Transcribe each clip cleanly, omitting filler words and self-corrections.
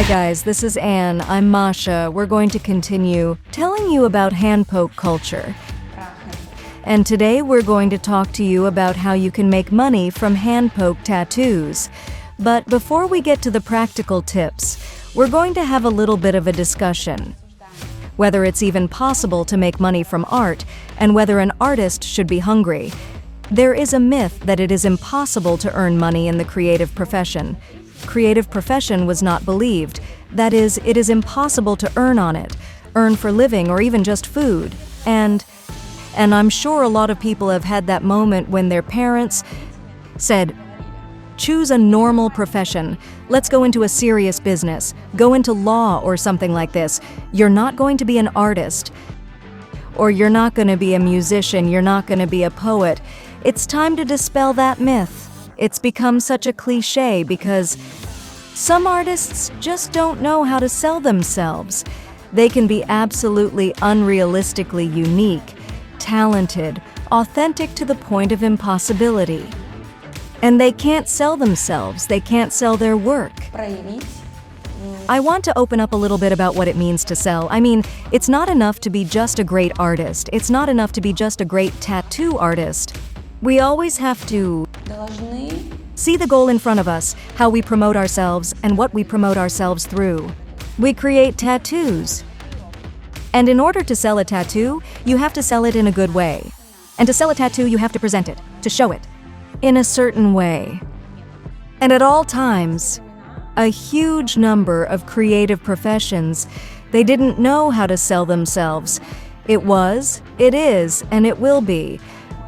Hi guys, this is Anne. I'm Masha. We're going to continue telling you about handpoke culture. And today we're going to talk to you about how you can make money from handpoke tattoos. But before we get to the practical tips, we're going to have a little bit of a discussion. Whether it's even possible to make money from art, and whether an artist should be hungry. There is a myth that it is impossible to earn money in the creative profession. Creative profession was not believed. That is, it is impossible to earn on it, earn for living or even just food. And I'm sure a lot of people have had that moment when their parents said, choose a normal profession. Let's go into a serious business. Go into law or something like this. You're not going to be an artist. Or you're not going to be a musician. You're not going to be a poet. It's time to dispel that myth. It's become such a cliche because some artists just don't know how to sell themselves. They can be absolutely unrealistically unique, talented, authentic to the point of impossibility. And they can't sell themselves, they can't sell their work. I want to open up a little bit about what it means to sell. I mean, it's not enough to be just a great artist. It's not enough to be just a great tattoo artist. We always have to see the goal in front of us, how we promote ourselves and what we promote ourselves through. We create tattoos. And in order to sell a tattoo, you have to sell it in a good way. And to sell a tattoo, you have to present it, to show it, in a certain way. And at all times, a huge number of creative professions, they didn't know how to sell themselves. It was, it is, and it will be.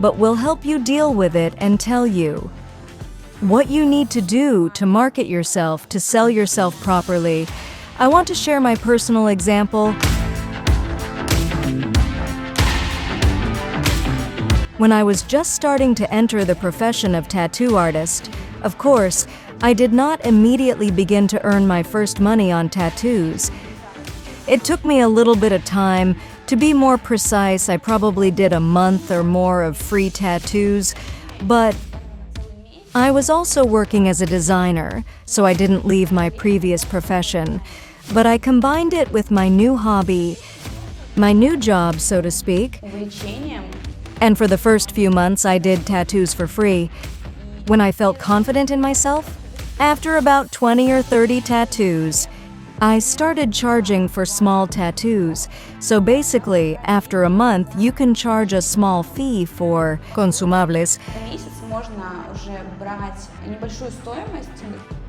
But we'll help you deal with it and tell you what you need to do to market yourself, to sell yourself properly. I want to share my personal example. When I was just starting to enter the profession of tattoo artist, of course, I did not immediately begin to earn my first money on tattoos. It took me a little bit of time. To be more precise, I probably did a month or more of free tattoos, but I was also working as a designer, so I didn't leave my previous profession. But I combined it with my new hobby, my new job, so to speak. And for the first few months, I did tattoos for free. When I felt confident in myself, after about 20 or 30 tattoos, I started charging for small tattoos. So basically, after a month, you can charge a small fee for consumables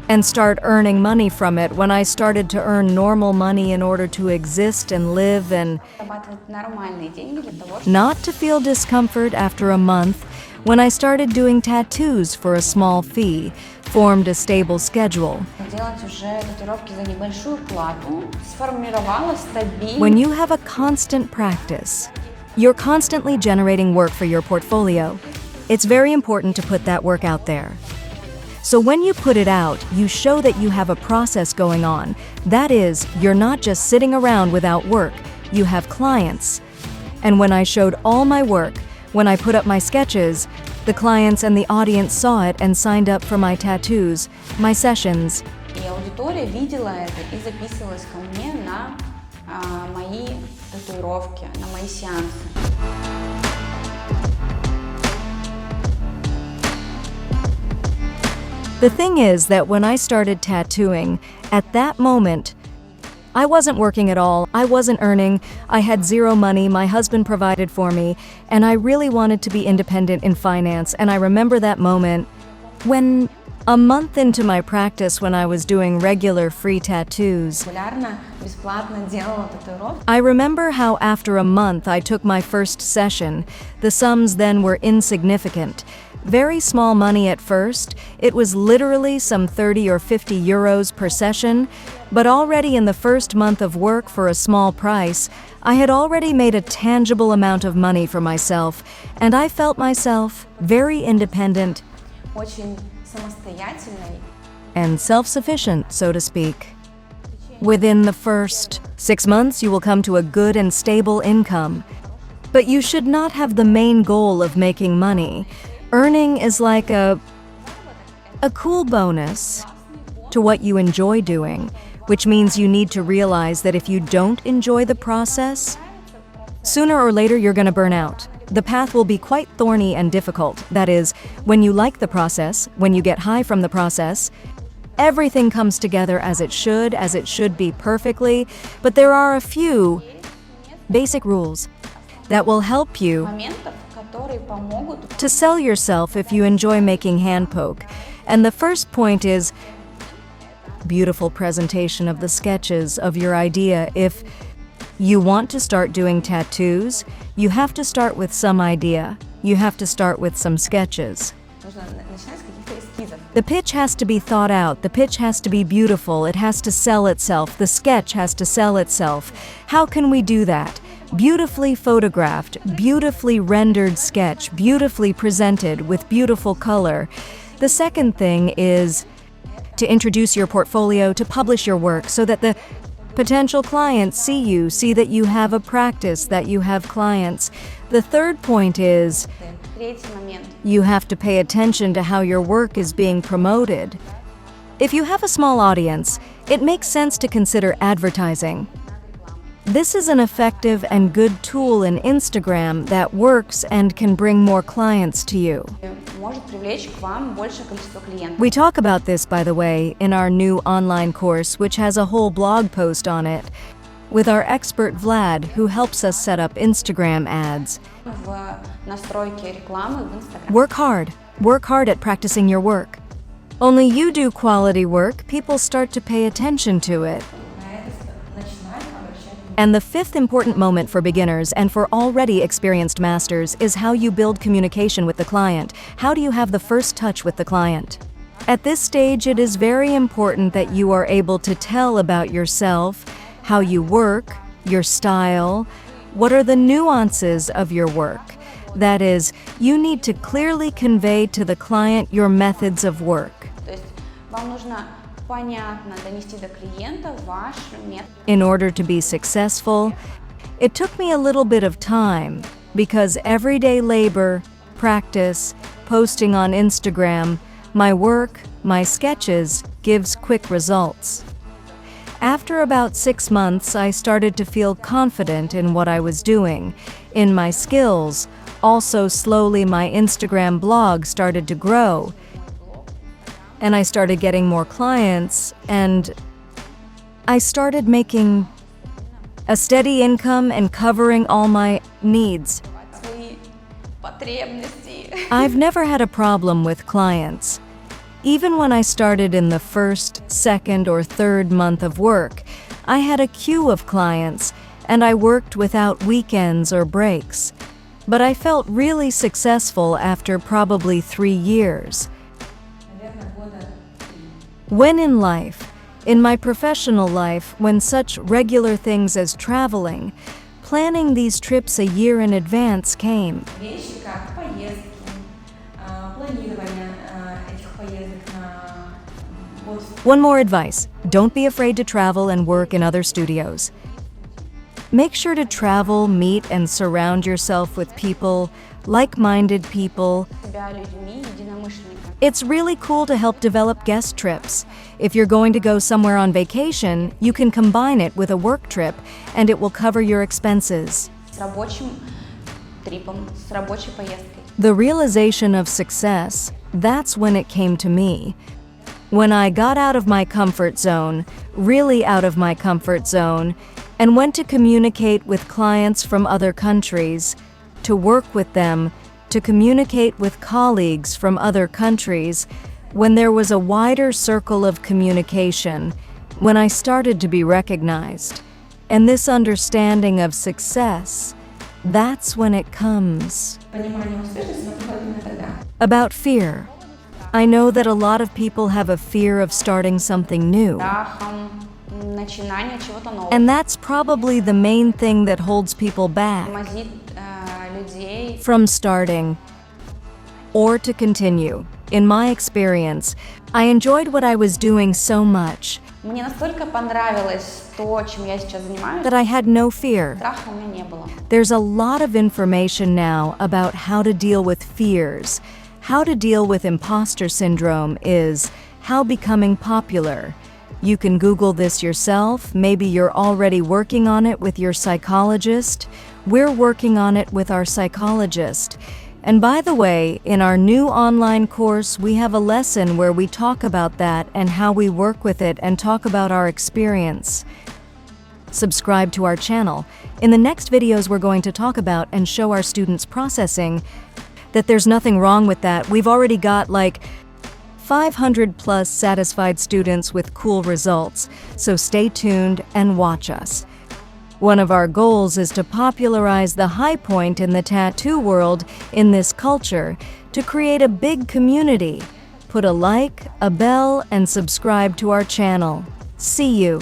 and start earning money from it. When I started to earn normal money in order to exist and live and not to feel discomfort after a month, when I started doing tattoos for a small fee, formed a stable schedule. When you have a constant practice, you're constantly generating work for your portfolio. It's very important to put that work out there. So when you put it out, you show that you have a process going on. That is, you're not just sitting around without work, you have clients. And when I showed all my work, when I put up my sketches, the clients and the audience saw it and signed up for my tattoos, my sessions. И аудитория видела это и записывалась ко мне на мои татуировки, на мои сеансы. The thing is that when I started tattooing, at that moment, I wasn't working at all, I wasn't earning, I had zero money, my husband provided for me, and I really wanted to be independent in finance. And I remember that moment when, a month into my practice, when I was doing regular free tattoos, I remember how after a month I took my first session. The sums then were insignificant. Very small money at first. It was literally some 30 or 50 euros per session, but already in the first month of work for a small price, I had already made a tangible amount of money for myself, and I felt myself very independent and self-sufficient, so to speak. Within the first 6 months, you will come to a good and stable income. But you should not have the main goal of making money. Earning is like a cool bonus to what you enjoy doing. which means you need to realize that if you don't enjoy the process, sooner or later you're going to burn out. The path will be quite thorny and difficult. That is, when you like the process, when you get high from the process, everything comes together as it should be perfectly, but there are a few basic rules that will help you Моментов, которые помогут to sell yourself if you enjoy making handpoke. And the first point is beautiful presentation of the sketches of your idea. If you want to start doing tattoos, you have to start with some idea. You have to start with some sketches. нужно начинать с каких-то эскизов. The pitch has to be thought out. The pitch has to be beautiful. It has to sell itself. The sketch has to sell itself. How can we do that? Beautifully photographed, beautifully rendered sketch, beautifully presented with beautiful color. The second thing is to introduce your portfolio, to publish your work so that the potential clients see that you have a practice, that you have clients. The third point is Третий момент. you have to pay attention to how your work is being promoted. If you have a small audience, it makes sense to consider advertising. This is an effective and good tool in Instagram that works and can bring more clients to you. Может привлечь к вам большее количество клиентов. We talk about this, by the way, in our new online course, which has a whole blog post on it, with our expert Vlad, who helps us set up Instagram ads. В настройке рекламы в Instagram. Work hard at practicing your work. Only you do quality work, people start to pay attention to it. And the fifth important moment for beginners and for already experienced masters is how you build communication with the client. How do you have the first touch with the client? At this stage, it is very important that you are able to tell about yourself, how you work, your style, what are the nuances of your work. That is, you need to clearly convey to the client your methods of work. То есть вам нужно понятно донести до клиента ваш метод. In order to be successful, it took me a little bit of time because everyday labor, practice, posting on Instagram, my work, my sketches gives quick results. After about 6 months, I started to feel confident in what I was doing, in my skills. Also, slowly my Instagram blog started to grow. And I started getting more clients, and I started making a steady income and covering all my needs. Свои потребности. I've never had a problem with clients. Even when I started in the first, second, or third month of work, I had a queue of clients, and I worked without weekends or breaks. But I felt really successful after probably 3 years. When in life, in my professional life, when such regular things as traveling, planning these trips a year in advance came. Вещи как поездки, планирование этих поездок на год. One more advice: don't be afraid to travel and work in other studios. Make sure to travel, meet, and surround yourself with people, like-minded people. Себя людьми, единомышленниками. It's really cool to help develop guest trips. If you're going to go somewhere on vacation, you can combine it with a work trip, and it will cover your expenses. С рабочим трипом, с рабочей поездкой. The realization of success, that's when it came to me. When I got out of my comfort zone, really out of my comfort zone, and went to communicate with clients from other countries, to work with them, to communicate with colleagues from other countries, when there was a wider circle of communication, when I started to be recognized. And this understanding of success, that's when it comes. Понимание успешности приходит именно тогда. About fear. I know that a lot of people have a fear of starting something new. Страхом начинания чего-то нового. And that's probably the main thing that holds people back Тормозит людей. from starting or to continue. In my experience, I enjoyed what I was doing so much Мне настолько понравилось то, чем я сейчас занимаюсь, that I had no fear. страха у меня не было. There's a lot of information now about how to deal with fears. How to deal with imposter syndrome is how becoming popular. You can Google this yourself. Maybe you're already working on it with your psychologist. We're working on it with our psychologist. And by the way, in our new online course, we have a lesson where we talk about that and how we work with it and talk about our experience. Subscribe to our channel. In the next videos, we're going to talk about and show our students processing that there's nothing wrong with that. We've already got like 500 plus satisfied students with cool results, so stay tuned and watch us. One of our goals is to popularize the high point in the tattoo world in this culture to create a big community. Put a like, a bell, and subscribe to our channel. See you!